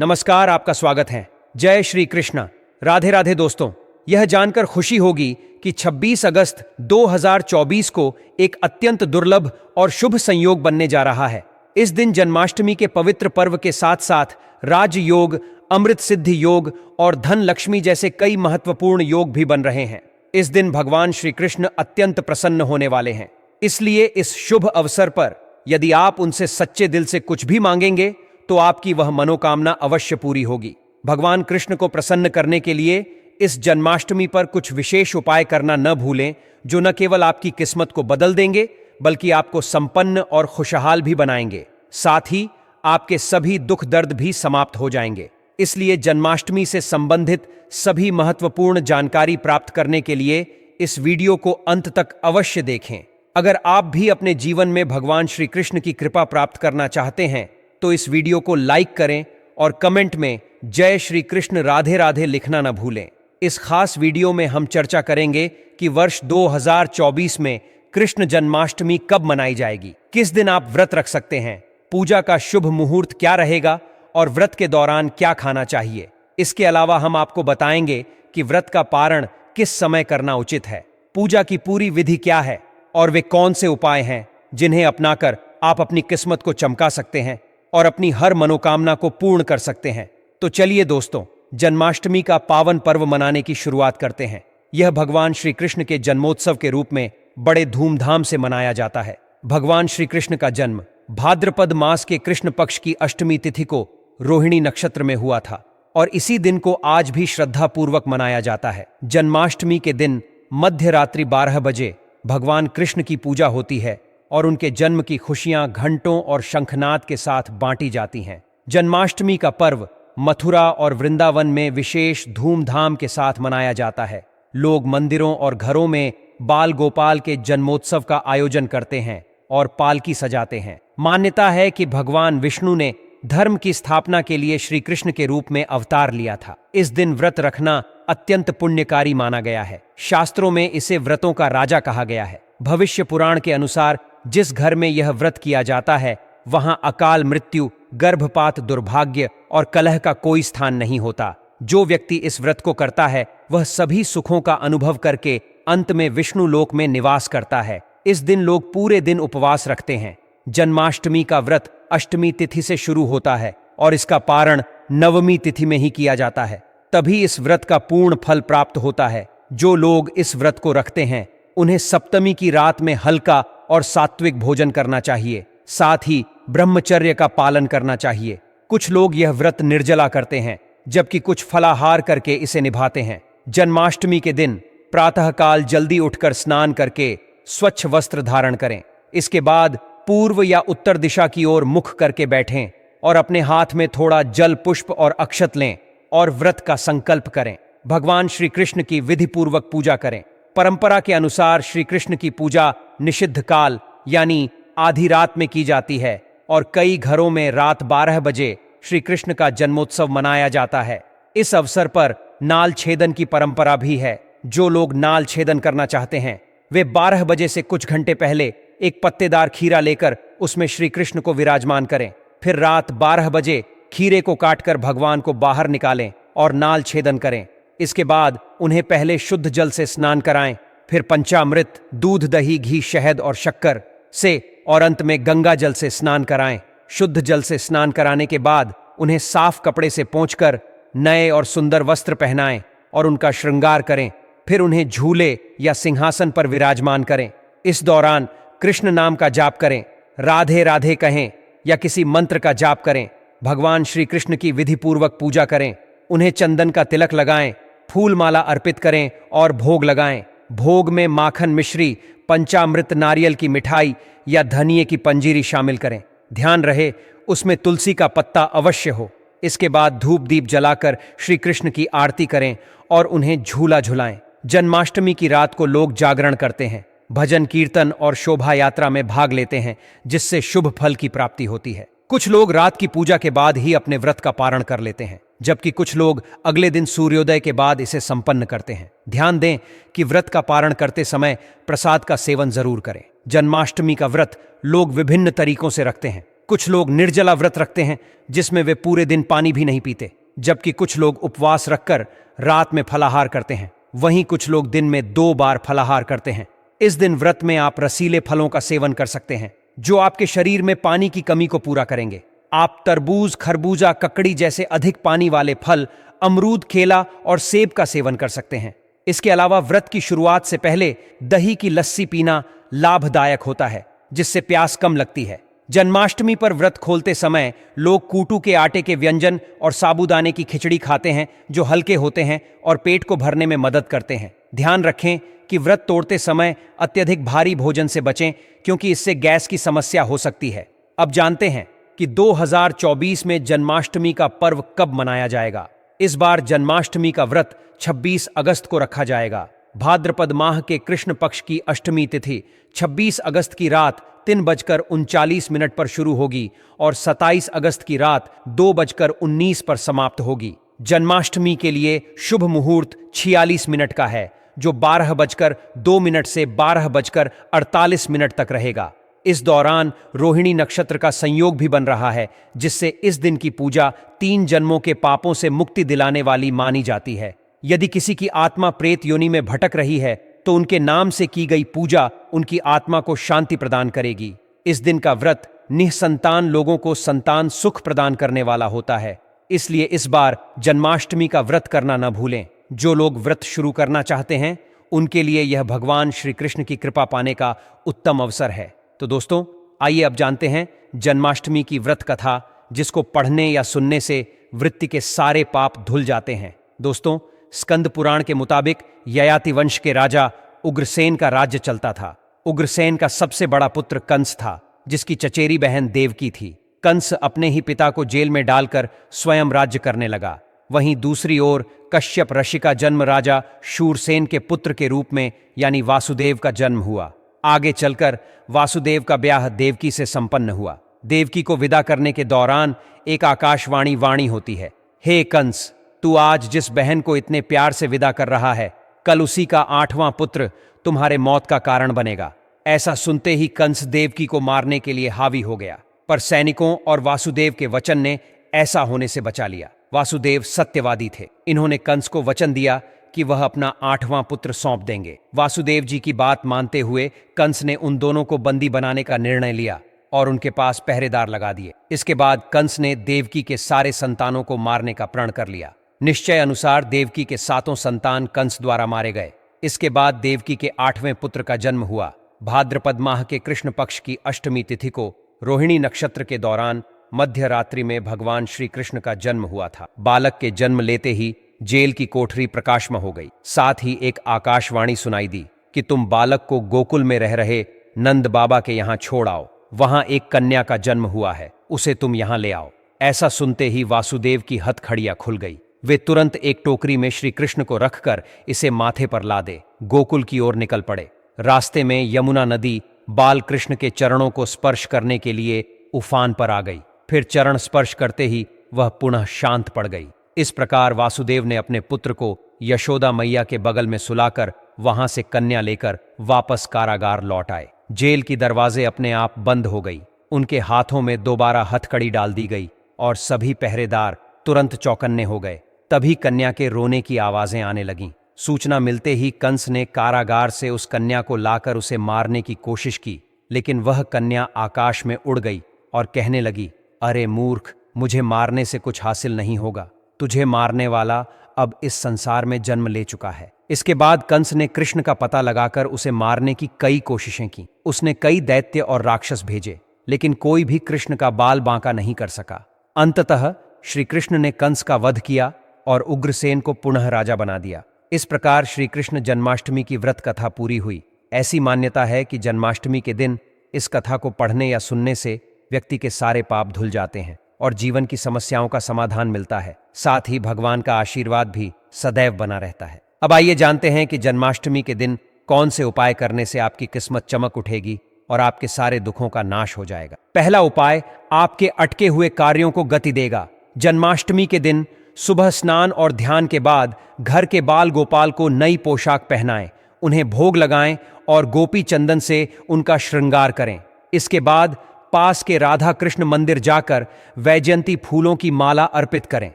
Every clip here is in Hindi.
नमस्कार, आपका स्वागत है। जय श्री कृष्ण। राधे राधे दोस्तों। यह जानकर खुशी होगी कि 26 अगस्त 2024 को एक अत्यंत दुर्लभ और शुभ संयोग बनने जा रहा है। इस दिन जन्माष्टमी के पवित्र पर्व के साथ साथ राजयोग, अमृत सिद्धि योग और धन लक्ष्मी जैसे कई महत्वपूर्ण योग भी बन रहे हैं। इस दिन भगवान श्री कृष्ण अत्यंत प्रसन्न होने वाले हैं। इसलिए इस शुभ अवसर पर यदि आप उनसे सच्चे दिल से कुछ भी मांगेंगे तो आपकी वह मनोकामना अवश्य पूरी होगी। भगवान कृष्ण को प्रसन्न करने के लिए इस जन्माष्टमी पर कुछ विशेष उपाय करना न भूलें, जो न केवल आपकी किस्मत को बदल देंगे बल्कि आपको संपन्न और खुशहाल भी बनाएंगे। साथ ही आपके सभी दुख दर्द भी समाप्त हो जाएंगे। इसलिए जन्माष्टमी से संबंधित सभी महत्वपूर्ण जानकारी प्राप्त करने के लिए इस वीडियो को अंत तक अवश्य देखें। अगर आप भी अपने जीवन में भगवान श्री कृष्ण की कृपा प्राप्त करना चाहते हैं तो इस वीडियो को लाइक करें और कमेंट में जय श्री कृष्ण राधे राधे लिखना न भूलें। इस खास वीडियो में हम चर्चा करेंगे कि वर्ष 2024 में कृष्ण जन्माष्टमी कब मनाई जाएगी, किस दिन आप व्रत रख सकते हैं, पूजा का शुभ मुहूर्त क्या रहेगा और व्रत के दौरान क्या खाना चाहिए। इसके अलावा हम आपको बताएंगे कि व्रत का पारण किस समय करना उचित है, पूजा की पूरी विधि क्या है और वे कौन से उपाय हैं जिन्हें अपनाकर आप अपनी किस्मत को चमका सकते हैं और अपनी हर मनोकामना को पूर्ण कर सकते हैं। तो चलिए दोस्तों, जन्माष्टमी का पावन पर्व मनाने की शुरुआत करते हैं। यह भगवान श्री कृष्ण के जन्मोत्सव के रूप में बड़े धूमधाम से मनाया जाता है। भगवान श्री कृष्ण का जन्म भाद्रपद मास के कृष्ण पक्ष की अष्टमी तिथि को रोहिणी नक्षत्र में हुआ था और इसी दिन को आज भी श्रद्धापूर्वक मनाया जाता है। जन्माष्टमी के दिन मध्य रात्रि 12 बजे भगवान कृष्ण की पूजा होती है और उनके जन्म की खुशियां घंटों और शंखनाद के साथ बांटी जाती हैं। जन्माष्टमी का पर्व मथुरा और वृंदावन में विशेष धूमधाम के साथ मनाया जाता है। लोग मंदिरों और घरों में बाल गोपाल के जन्मोत्सव का आयोजन करते हैं और पालकी सजाते हैं। मान्यता है कि भगवान विष्णु ने धर्म की स्थापना के लिए श्री कृष्ण के रूप में अवतार लिया था। इस दिन व्रत रखना अत्यंत पुण्यकारी माना गया है। शास्त्रों में इसे व्रतों का राजा कहा गया है। भविष्य पुराण के अनुसार जिस घर में यह व्रत किया जाता है वहां अकाल मृत्यु, गर्भपात, दुर्भाग्य और कलह का कोई स्थान नहीं होता। जो व्यक्ति इस व्रत को करता है वह सभी सुखों का अनुभव करके अंत में विष्णु लोक में निवास करता है। इस दिन लोग पूरे दिन उपवास रखते हैं। जन्माष्टमी का व्रत अष्टमी तिथि से शुरू होता है और इसका पारण नवमी तिथि में ही किया जाता है। तभी इस व्रत का पूर्ण फल प्राप्त होता है। जो लोग इस व्रत को रखते हैं उन्हें सप्तमी की रात में हल्का और सात्विक भोजन करना चाहिए। साथ ही ब्रह्मचर्य का पालन करना चाहिए। कुछ लोग यह व्रत निर्जला करते हैं जबकि कुछ फलाहार करके इसे निभाते हैं। जन्माष्टमी के दिन प्रातःकाल जल्दी उठकर स्नान करके स्वच्छ वस्त्र धारण करें। इसके बाद पूर्व या उत्तर दिशा की ओर मुख करके बैठें और अपने हाथ में थोड़ा जल, पुष्प और अक्षत लें और व्रत का संकल्प करें। भगवान श्री कृष्ण की विधिपूर्वक पूजा करें। परंपरा के अनुसार श्री कृष्ण की पूजा निषिद्ध काल यानी आधी रात में की जाती है और कई घरों में रात 12 बजे श्री कृष्ण का जन्मोत्सव मनाया जाता है। इस अवसर पर नाल छेदन की परंपरा भी है। जो लोग नाल छेदन करना चाहते हैं वे 12 बजे से कुछ घंटे पहले एक पत्तेदार खीरा लेकर उसमें श्री कृष्ण को विराजमान करें। फिर रात 12 बजे खीरे को काटकर भगवान को बाहर निकालें और नाल छेदन करें। इसके बाद उन्हें पहले शुद्ध जल से स्नान कराएं, फिर पंचामृत, दूध, दही, घी, शहद और शक्कर से और अंत में गंगा जल से स्नान कराएं। शुद्ध जल से स्नान कराने के बाद उन्हें साफ कपड़े से पोंछकर नए और सुंदर वस्त्र पहनाएं और उनका श्रृंगार करें। फिर उन्हें झूले या सिंहासन पर विराजमान करें। इस दौरान कृष्ण नाम का जाप करें, राधे राधे कहें या किसी मंत्र का जाप करें। भगवान श्री कृष्ण की विधिपूर्वक पूजा करें। उन्हें चंदन का तिलक लगाएं, फूल माला अर्पित करें और भोग लगाएं। भोग में माखन, मिश्री, पंचामृत, नारियल की मिठाई या धनिये की पंजीरी शामिल करें। ध्यान रहे उसमें तुलसी का पत्ता अवश्य हो। इसके बाद धूप दीप जलाकर श्री कृष्ण की आरती करें और उन्हें झूला झुलाएं। जन्माष्टमी की रात को लोग जागरण करते हैं, भजन कीर्तन और शोभा यात्रा में भाग लेते हैं जिससे शुभ फल की प्राप्ति होती है। कुछ लोग रात की पूजा के बाद ही अपने व्रत का पारण कर लेते हैं जबकि कुछ लोग अगले दिन सूर्योदय के बाद इसे संपन्न करते हैं। ध्यान दें कि व्रत का पारण करते समय प्रसाद का सेवन जरूर करें। जन्माष्टमी का व्रत लोग विभिन्न तरीकों से रखते हैं। कुछ लोग निर्जला व्रत रखते हैं, जिसमें वे पूरे दिन पानी भी नहीं पीते, जबकि कुछ लोग उपवास रखकर रात में फलाहार करते हैं। वहीं कुछ लोग दिन में 2 बार फलाहार करते हैं। इस दिन व्रत में आप रसीले फलों का सेवन कर सकते हैं, जो आपके शरीर में पानी की कमी को पूरा करेंगे। आप तरबूज, खरबूजा, ककड़ी जैसे अधिक पानी वाले फल, अमरूद, केला और सेब का सेवन कर सकते हैं। इसके अलावा व्रत की शुरुआत से पहले दही की लस्सी पीना लाभदायक होता है, जिससे प्यास कम लगती है। जन्माष्टमी पर व्रत खोलते समय लोग कूटू के आटे के व्यंजन और साबूदाने की खिचड़ी खाते हैं, जो हल्के होते हैं और पेट को भरने में मदद करते हैं। ध्यान रखें कि व्रत तोड़ते समय अत्यधिक भारी भोजन से बचें, क्योंकि इससे गैस की समस्या हो सकती है। अब जानते हैं कि 2024 में जन्माष्टमी का पर्व कब मनाया जाएगा। इस बार जन्माष्टमी का व्रत 26 अगस्त को रखा जाएगा। भाद्रपद माह के कृष्ण पक्ष की अष्टमी तिथि 26 अगस्त की रात 3:39 पर शुरू होगी और 27 अगस्त की रात 2:19 पर समाप्त होगी। जन्माष्टमी के लिए शुभ मुहूर्त 46 मिनट का है, जो 12:02 से 12:48 तक रहेगा। इस दौरान रोहिणी नक्षत्र का संयोग भी बन रहा है, जिससे इस दिन की पूजा 3 जन्मों के पापों से मुक्ति दिलाने वाली मानी जाती है। यदि किसी की आत्मा प्रेत योनि में भटक रही है, तो उनके नाम से की गई पूजा उनकी आत्मा को शांति प्रदान करेगी। इस दिन का व्रत निःसंतान लोगों को संतान सुख प्रदान करने वाला होता है, इसलिए इस बार जन्माष्टमी का व्रत करना न भूलें। जो लोग व्रत शुरू करना चाहते हैं, उनके लिए यह भगवान श्री कृष्ण की कृपा पाने का उत्तम अवसर है। तो दोस्तों, आइए अब जानते हैं जन्माष्टमी की व्रत कथा, जिसको पढ़ने या सुनने से वृत्ति के सारे पाप धुल जाते हैं। दोस्तों, स्कंद पुराण के मुताबिक ययाति वंश के राजा उग्रसेन का राज्य चलता था। उग्रसेन का सबसे बड़ा पुत्र कंस था, जिसकी चचेरी बहन देवकी थी। कंस अपने ही पिता को जेल में डालकर स्वयं राज्य करने लगा। वहीं दूसरी ओर कश्यप ऋषि का जन्म राजा शूरसेन के पुत्र के रूप में यानी वासुदेव का जन्म हुआ। आगे चलकर वासुदेव का ब्याह देवकी से संपन्न हुआ। देवकी को विदा करने के दौरान एक आकाशवाणी वाणी होती है, हे कंस, तू आज जिस बहन को इतने प्यार से विदा कर रहा है, कल उसी का 8वां पुत्र तुम्हारे मौत का कारण बनेगा। ऐसा सुनते ही कंस देवकी को मारने के लिए हावी हो गया, पर सैनिकों और वासुदेव के वचन ने ऐसा होने से बचा लिया। वासुदेव सत्यवादी थे। इन्होंने कंस को वचन दिया कि वह अपना 8वां पुत्र सौंप देंगे। वासुदेव जी की बात मानते हुए कंस ने उन दोनों को बंदी बनाने का निर्णय लिया और उनके पास पहरेदार लगा दिए। इसके बाद कंस ने देवकी के सारे संतानों को मारने का प्रण कर लिया। निश्चय अनुसार देवकी के 7 संतान कंस द्वारा मारे गए। इसके बाद देवकी के 8वें पुत्र का जन्म हुआ। भाद्रपद माह के कृष्ण पक्ष की अष्टमी तिथि को रोहिणी नक्षत्र के दौरान मध्य रात्रि में भगवान श्री कृष्ण का जन्म हुआ था। बालक के जन्म लेते ही जेल की कोठरी प्रकाशमय हो गई। साथ ही एक आकाशवाणी सुनाई दी कि तुम बालक को गोकुल में रह रहे नंद बाबा के यहाँ छोड़ आओ। वहां एक कन्या का जन्म हुआ है, उसे तुम यहाँ ले आओ। ऐसा सुनते ही वासुदेव की हथकड़ियां खुल गई। वे तुरंत एक टोकरी में श्री कृष्ण को रखकर इसे माथे पर लादे गोकुल की ओर निकल पड़े। रास्ते में यमुना नदी बाल कृष्ण के चरणों को स्पर्श करने के लिए उफान पर आ गई। फिर चरण स्पर्श करते ही वह पुनः शांत पड़ गई। इस प्रकार वासुदेव ने अपने पुत्र को यशोदा मैया के बगल में सुलाकर वहां से कन्या लेकर वापस कारागार लौट आए। जेल की दरवाजे अपने आप बंद हो गई। उनके हाथों में दोबारा हथकड़ी डाल दी गई और सभी पहरेदार तुरंत चौकन्ने हो गए। तभी कन्या के रोने की आवाजें आने लगीं। सूचना मिलते ही कंस ने कारागार से उस कन्या को लाकर उसे मारने की कोशिश की, लेकिन वह कन्या आकाश में उड़ गई और कहने लगी, अरे मूर्ख, मुझे मारने से कुछ हासिल नहीं होगा। तुझे मारने वाला अब इस संसार में जन्म ले चुका है। इसके बाद कंस ने कृष्ण का पता लगाकर उसे मारने की कई कोशिशें की। उसने कई दैत्य और राक्षस भेजे, लेकिन कोई भी कृष्ण का बाल बांका नहीं कर सका। अंततः श्री कृष्ण ने कंस का वध किया और उग्रसेन को पुनः राजा बना दिया। इस प्रकार श्री कृष्ण जन्माष्टमी की व्रत कथा पूरी हुई। ऐसी मान्यता है कि जन्माष्टमी के दिन इस कथा को पढ़ने या सुनने से व्यक्ति के सारे पाप धुल जाते हैं और जीवन की समस्याओं का समाधान मिलता है। साथ ही भगवान का आशीर्वाद भी सदैव बना रहता है। अब आइए जानते हैं कि जन्माष्टमी के दिन कौन से उपाय करने से आपकी किस्मत चमक उठेगी और आपके सारे दुखों का नाश हो जाएगा। पहला उपाय आपके अटके हुए कार्यों को गति देगा। जन्माष्टमी के दिन सुबह स्नान और ध्यान के बाद घर के बाल गोपाल को नई पोशाक पहनाएं, उन्हें भोग लगाएं और गोपी चंदन से उनका श्रृंगार करें। इसके बाद पास के राधा कृष्ण मंदिर जाकर वैजयंती फूलों की माला अर्पित करें।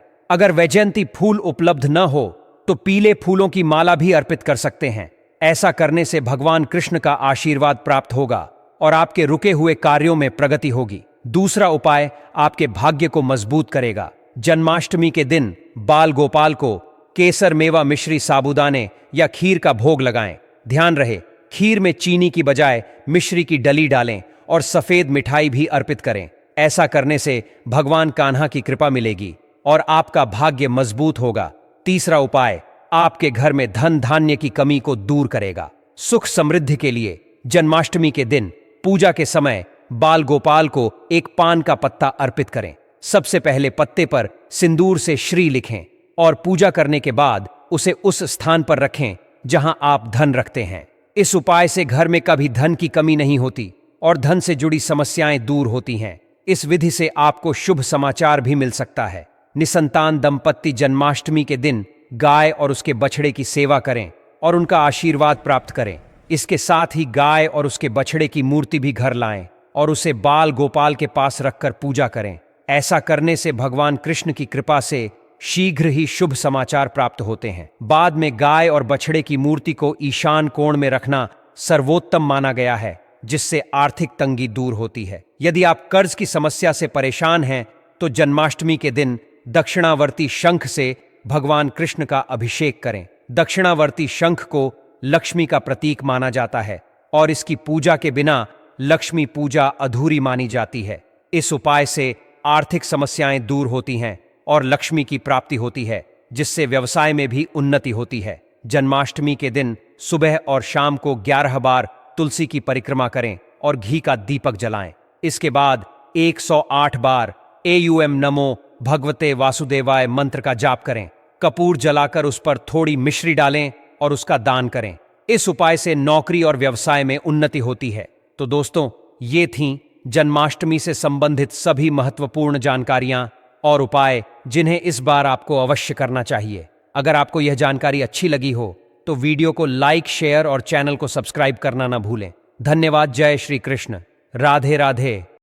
अगर वैजयंती फूल उपलब्ध न हो तो पीले फूलों की माला भी अर्पित कर सकते हैं। ऐसा करने से भगवान कृष्ण का आशीर्वाद प्राप्त होगा और आपके रुके हुए कार्यों में प्रगति होगी। दूसरा उपाय आपके भाग्य को मजबूत करेगा। जन्माष्टमी के दिन बाल गोपाल को केसर, मेवा, मिश्री, साबूदाने या खीर का भोग लगाएं। ध्यान रहे, खीर में चीनी की बजाय मिश्री की डली डालें और सफेद मिठाई भी अर्पित करें। ऐसा करने से भगवान कान्हा की कृपा मिलेगी और आपका भाग्य मजबूत होगा। तीसरा उपाय आपके घर में धन धान्य की कमी को दूर करेगा। सुख समृद्धि के लिए जन्माष्टमी के दिन पूजा के समय बाल गोपाल को एक पान का पत्ता अर्पित करें। सबसे पहले पत्ते पर सिंदूर से श्री लिखें और पूजा करने के बाद उसे उस स्थान पर रखें जहां आप धन रखते हैं। इस उपाय से घर में कभी धन की कमी नहीं होती और धन से जुड़ी समस्याएं दूर होती हैं। इस विधि से आपको शुभ समाचार भी मिल सकता है। निसंतान दंपत्ति जन्माष्टमी के दिन गाय और उसके बछड़े की सेवा करें और उनका आशीर्वाद प्राप्त करें। इसके साथ ही गाय और उसके बछड़े की मूर्ति भी घर लाएं और उसे बाल गोपाल के पास रखकर पूजा करें। ऐसा करने से भगवान कृष्ण की कृपा से शीघ्र ही शुभ समाचार प्राप्त होते हैं। बाद में गाय और बछड़े की मूर्ति को ईशान कोण में रखना सर्वोत्तम माना गया है, जिससे आर्थिक तंगी दूर होती है। यदि आप कर्ज की समस्या से परेशान हैं तो जन्माष्टमी के दिन दक्षिणावर्ती शंख से भगवान कृष्ण का अभिषेक करें। दक्षिणावर्ती शंख को लक्ष्मी का प्रतीक माना जाता है और इसकी पूजा के बिना लक्ष्मी पूजा अधूरी मानी जाती है। इस उपाय से आर्थिक समस्याएं दूर होती हैं और लक्ष्मी की प्राप्ति होती है, जिससे व्यवसाय में भी उन्नति होती है। जन्माष्टमी के दिन सुबह और शाम को 11 बार तुलसी की परिक्रमा करें और घी का दीपक जलाएं। इसके बाद 108 बार एयूएम नमो भगवते वासुदेवाय मंत्र का जाप करें। कपूर जलाकर उस पर थोड़ी मिश्री डालें और उसका दान करें। इस उपाय से नौकरी और व्यवसाय में उन्नति होती है। तो दोस्तों, ये थीं जन्माष्टमी से संबंधित सभी महत्वपूर्ण जानकारियां और उपाय जिन्हें इस बार आपको अवश्य करना चाहिए। अगर आपको यह जानकारी अच्छी लगी हो तो वीडियो को लाइक, शेयर और चैनल को सब्सक्राइब करना ना भूलें। धन्यवाद। जय श्री कृष्ण। राधे राधे।